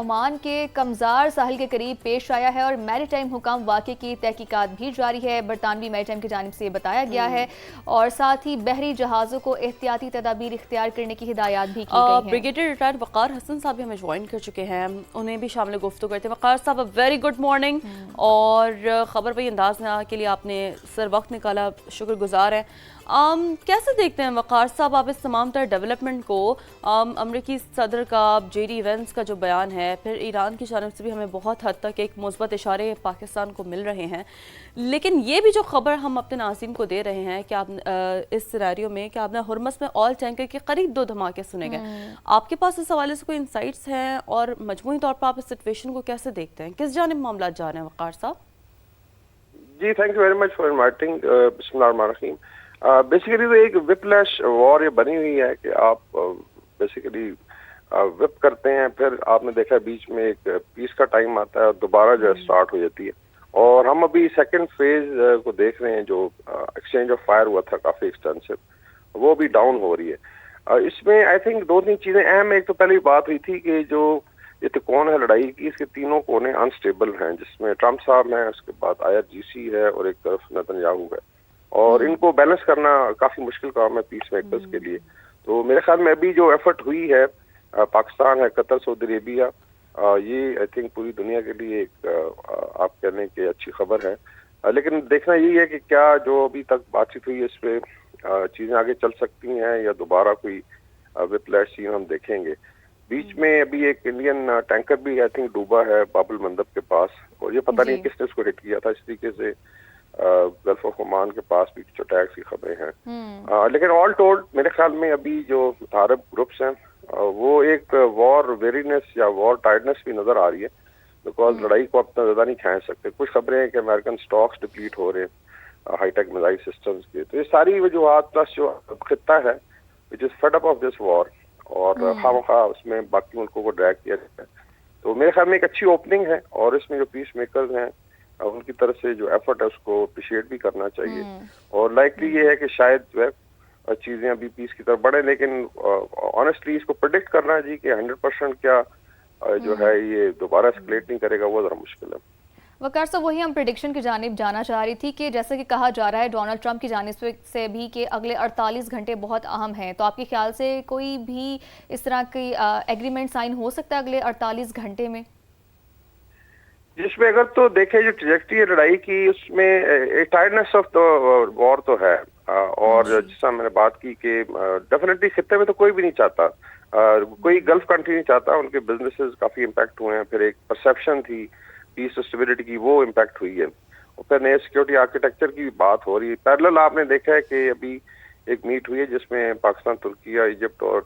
Oman کے کمزار ساحل کے قریب پیش آیا ہے اور میریٹائم حکام واقعے کی تحقیقات بھی جاری ہے، برطانوی میریٹائم کی جانب سے یہ بتایا گیا ہے، اور ساتھ ہی بحری جہازوں کو احتیاطی تدابیر اختیار کرنے کی ہدایات بھی کی گئی ہیں۔ بریگیڈیئر ریٹائرڈ وقار حسن صاحب بھی ہمیں جوائن کر چکے ہیں، انہیں بھی شامل گفتگو کرتے ہیں۔ وقار صاحب ویری گڈ مارننگ، اور خبر وہی انداز میں کے لیے آپ نے سر وقت نکالا، شکر گزار ہیں۔ کیسے دیکھتے ہیں وقار صاحب آپ اس تمام تر ڈیولپمنٹ کو؟ امریکی صدر کا جے ڈی وینس کا جو بیان ہے، پھر ایران کی جانب سے بھی ہمیں بہت حد تک ایک مثبت اشارے پاکستان کو مل رہے ہیں، لیکن یہ بھی جو خبر ہم اپنے ناظرین کو دے رہے ہیں کہ آپ اس سینیریو میں کہ آپ نے ہرمس میں آئل ٹینکر کے قریب 2 دھماکے سنے گئے، آپ کے پاس اس حوالے سے کوئی انسائٹس ہیں اور مجموعی طور پر آپ اس سچویشن کو کیسے دیکھتے ہیں؟ کس جانب معاملات جا رہے ہیں وقار صاحب؟ جی thank you very much for inviting. بسم اللہ الرحمن الرحیم. بیسیکلی تو ایک وپلیش وار یہ بنی ہوئی ہے کہ آپ بیسیکلی وپ کرتے ہیں، پھر آپ نے دیکھا بیچ میں ایک پیس کا ٹائم آتا ہے اور دوبارہ جو ہے اسٹارٹ ہو جاتی ہے، اور ہم ابھی سیکنڈ فیز کو دیکھ رہے ہیں جو ایکسچینج آف فائر ہوا تھا کافی ایکسٹینسو، وہ بھی ڈاؤن ہو رہی ہے۔ اس میں آئی تھنک 2-3 چیزیں اہم ہیں۔ ایک تو پہلی بات ہوئی تھی کہ جو یہ تکون ہے لڑائی کی، اس کے تینوں کونے انسٹیبل ہیں، جس میں ٹرمپ صاحب ہیں، اس کے بعد IRGC ہے اور ایک طرف نیتن یاہو ہے، اور ان کو بیلنس کرنا کافی مشکل کام ہے پیس میکرز کے لیے۔ تو میرے خیال میں ابھی جو ایفرٹ ہوئی ہے، پاکستان ہے، قطر، سعودی عربیہ، یہ آئی تھنک پوری دنیا کے لیے ایک آپ کہہ لیں کہ اچھی خبر ہے، لیکن دیکھنا یہی ہے کہ کیا جو ابھی تک بات چیت ہوئی ہے اس پہ چیزیں آگے چل سکتی ہیں یا دوبارہ کوئی وپلیش سین ہم دیکھیں گے۔ بیچ میں ابھی ایک انڈین ٹینکر بھی آئی تھنک ڈوبا ہے باب المندب کے پاس، اور یہ پتہ نہیں کس نے اس کو ہٹ کیا تھا، اس طریقے سے گلف آف عمان کے پاس بھی کچھ اٹیکس کی خبریں ہیں، لیکن آل ٹولڈ میرے خیال میں ابھی جو متحارب گروپس ہیں وہ ایک وار ویرینس یا وار ٹائرڈنس بھی نظر آ رہی ہے، بیکاز لڑائی کو اب تک زیادہ نہیں کھینچ سکتے۔ کچھ خبریں ہیں کہ امریکن سٹاکس ڈپلیٹ ہو رہے ہیں ہائی ٹیک میزائل سسٹمز کے، تو یہ ساری وجوہات پلس جو خطہ ہے وچ is fed up of this وار، اور خواہ اس میں باقی ملکوں کو ڈریگ کیا جاتا ہے، تو میرے خیال میں ایک اچھی اوپننگ ہے، اور اس میں جو پیس میکرز ہیں ان کی طرف سے جو ایفرٹ ہے اس کو اپریشیٹ بھی کرنا چاہیے، اور لائکلی یہ ہے کہ شاید جو ہے چیزیں ابھی پیس کی طرف بڑھیں، لیکن آنیسٹلی اس کو پریڈکٹ کرنا جی کہ 100% کیا جو ہے یہ دوبارہ اسکلیٹ نہیں کرے گا، وہ ذرا مشکل ہے۔ وقار صاحب وہی ہم پریڈکشن کی جانب جانا چاہ رہی تھی کہ جیسا کہ کہا جا رہا ہے ڈونلڈ ٹرمپ کی جانب سے بھی کہ اگلے 48 گھنٹے بہت اہم ہیں، تو آپ کے خیال سے کوئی بھی اس طرح کی ایگریمنٹ سائن ہو سکتا ہے اگلے 48 گھنٹے میں؟ جس میں اگر تو دیکھیں جو ٹریجیکٹری ہے لڑائی کی، اس میں ٹائرڈنس آف دا وار تو ہے، اور جس طرح میں نے بات کی کہ ڈیفینیٹلی خطے میں تو کوئی بھی نہیں چاہتا، کوئی گلف کنٹری نہیں چاہتا، ان کے بزنسز کافی امپیکٹ ہوئے ہیں، پھر ایک پرسیپشن تھی پیس اور اسٹیبلٹی کی وہ امپیکٹ ہوئی ہے، اور پھر نئے سیکورٹی آرکیٹیکچر کی بات ہو رہی ہے۔ پیرلل آپ نے دیکھا ہے کہ ابھی ایک میٹ ہوئی ہے جس میں پاکستان، ترکیہ، ایجپٹ اور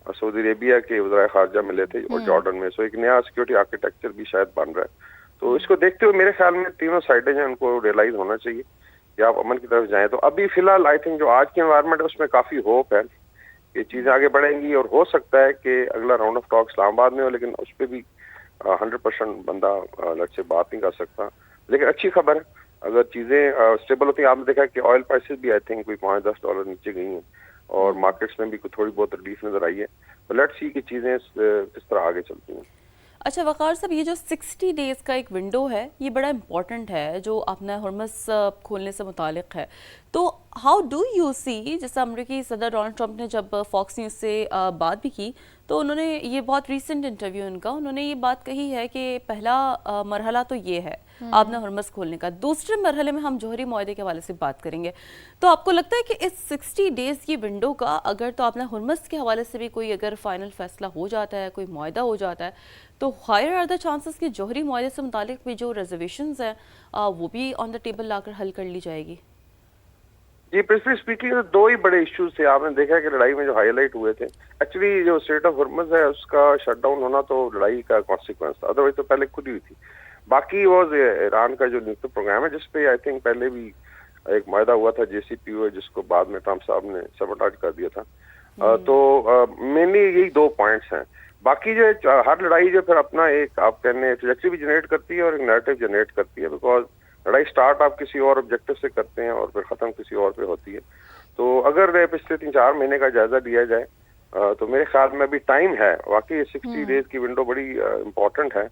سعودی عربیہ کے وزرائے خارجہ ملے تھے، اور جارڈن میں، سو ایک نیا سیکورٹی آرکیٹیکچر بھی شاید بن رہا ہے۔ تو اس کو دیکھتے ہوئے میرے خیال میں تینوں سائڈیں ہیں ان کو ریئلائز ہونا چاہیے کہ آپ امن کی طرف جائیں۔ تو ابھی فی الحال آئی تھنک جو آج کی انوائرمنٹ ہے اس میں کافی ہوپ ہے کہ چیزیں آگے بڑھیں گی، اور ہو سکتا ہے کہ اگلا راؤنڈ آف ٹاک اسلام آباد میں ہو، لیکن اس پہ بھی 100% بندہ لڑ سے بات نہیں کر سکتا، لیکن اچھی خبر ہے اگر چیزیں اسٹیبل ہوتی ہیں۔ آپ نے دیکھا کہ آئل پرائسز بھی آئی تھنک کوئی $5-10 نیچے گئی ہیں، اور مارکیٹس میں بھی تھوڑی بہت ریلیف نظر آئی ہے، تو لیٹس سی کہ چیزیں کس طرح آگے چلتی ہیں۔ اچھا وقار صاحب، یہ جو 60 ڈیز کا ایک ونڈو ہے یہ بڑا امپورٹنٹ ہے جو اپنا ہرمز کھولنے سے متعلق ہے، تو ہاؤ ڈو یو سی، جیسا امریکی صدر ڈونلڈ ٹرمپ نے جب فاکس نیوز سے بات بھی کی تو انہوں نے یہ بہت ریسنٹ انٹرویو ان کا، انہوں نے یہ بات کہی ہے کہ پہلا مرحلہ تو یہ ہے آپ نے ہرمز کھولنے کا، دوسرے مرحلے میں ہم جوہری معاہدے کے حوالے سے بات کریں گے، تو آپ کو لگتا ہے کہ اس 60 ڈیز کی ونڈو کا اگر تو آپ نے ہرمز کے حوالے سے بھی کوئی اگر فائنل فیصلہ ہو جاتا ہے، کوئی معاہدہ ہو جاتا ہے، تو ہائر آر دا چانسز کہ جوہری معاہدے سے متعلق بھی جو ریزرویشنز ہیں وہ بھی آن دا ٹیبل لا کر حل کر لی جائے گی؟ جی پرسپلی اسپیکنگ دو ہی بڑے ایشوز تھے، آپ نے دیکھا کہ لڑائی میں جو ہائی لائٹ ہوئے تھے، ایکچولی جو اسٹریٹ آف ہرمز ہے اس کا شٹ ڈاؤن ہونا تو لڑائی کا کانسیکوینس تھا، ادروائز تو پہلے خود ہی ہوئی تھی۔ باقی واز ایران کا جو نیوکلیئر پروگرام ہے جس پہ آئی تھنک پہلے بھی ایک معاہدہ ہوا تھا JCPOA، جس کو بعد میں ٹرمپ صاحب نے سبوٹاج کر دیا تھا، تو مینلی یہی 2 پوائنٹس ہیں۔ باقی جو ہر لڑائی جو پھر اپنا ایک آپ کہنے ٹریجیکٹری بھی جنریٹ کرتی ہے اور ایک نیریٹو جنریٹ کرتی ہے، بیکاز لڑائی سٹارٹ آپ کسی اور آبجیکٹو سے کرتے ہیں اور پھر ختم کسی اور پہ ہوتی ہے۔ تو اگر پچھلے 3-4 مہینے کا جائزہ لیا جائے تو میرے خیال میں ابھی ٹائم ہے, واقعی 60 ڈیز کی ونڈو بڑی امپورٹنٹ ہے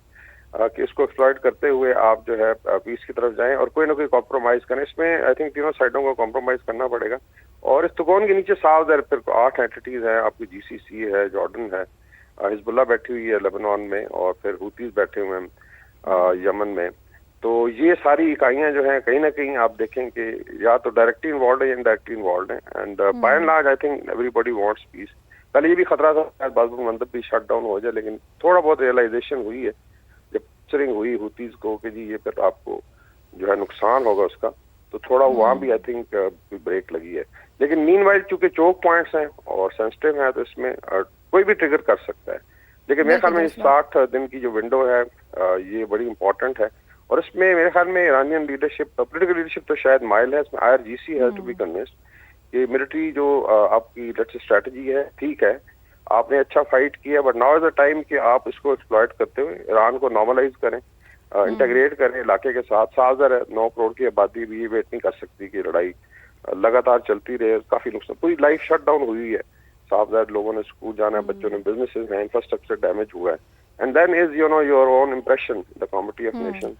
کہ اس کو ایکسپلائٹ کرتے ہوئے آپ جو ہے پیس کی طرف جائیں اور کوئی نہ کوئی کمپرومائز کریں. اس میں آئی تھنک تینوں سائڈوں کو کمپرومائز کرنا پڑے گا. اور اس تکون کے نیچے صاف ظاہر پھر 8 اینٹیز ہیں آپ کی, جی سی سی ہے, جارڈن ہے, حزب اللہ بیٹھی ہوئی ہے لیبنان میں, اور پھر ہوتیز بیٹھے ہوئے ہیں یمن میں. تو یہ ساری اکائیاں جو ہیں کہیں نہ کہیں آپ دیکھیں کہ یا تو ڈائریکٹلی انوالوڈ ہے یا انڈائریکٹلی انوالوڈ ہیں. And by and large I think everybody wants peace. پہلے یہ بھی خطرہ تھا شاید بعض مندب بھی شٹ ڈاؤن ہو جائے, لیکن تھوڑا بہت ریئلائزیشن ہوئی ہے جب پکچرنگ ہوئی ہوتیز کو کہ جی یہ پھر آپ کو جو ہے نقصان ہوگا اس کا, تو تھوڑا وہاں بھی آئی تھنک بریک لگی ہے. لیکن مین وائل چونکہ چوک پوائنٹس ہیں اور سینسٹیو ہیں تو اس میں کوئی بھی ٹریگر کر سکتا ہے. لیکن میرے خیال میں 60 دن کی جو ونڈو ہے یہ بڑی امپورٹنٹ ہے. اور اس میں میرے خیال میں ایرانین لیڈرشپ, پولیٹیکل لیڈرشپ تو شاید مائل ہے, اس میں IRGC ہے ٹو بی کنوینسڈ کہ ملٹری جو آپ کی اسٹریٹجی ہے ٹھیک ہے, آپ نے اچھا فائٹ کیا, but now is the time کہ آپ اس کو ایکسپلائٹ کرتے ہوئے ایران کو نارملائز کریں, انٹیگریٹ کریں علاقے کے ساتھ. سازر ہے 9 کروڑ کی آبادی بھی یہ ویٹ نہیں کر سکتی کہ لڑائی لگاتار چلتی رہے, کافی نقصان, پوری لائف شٹ ڈاؤن ہوئی ہے. صاف ظاہر لوگوں نے اسکول جانا ہے, بچوں نے بزنسز ہیں, انفراسٹرکچر ڈیمیج ہوا ہے. And then is you know your own impression the committee of nation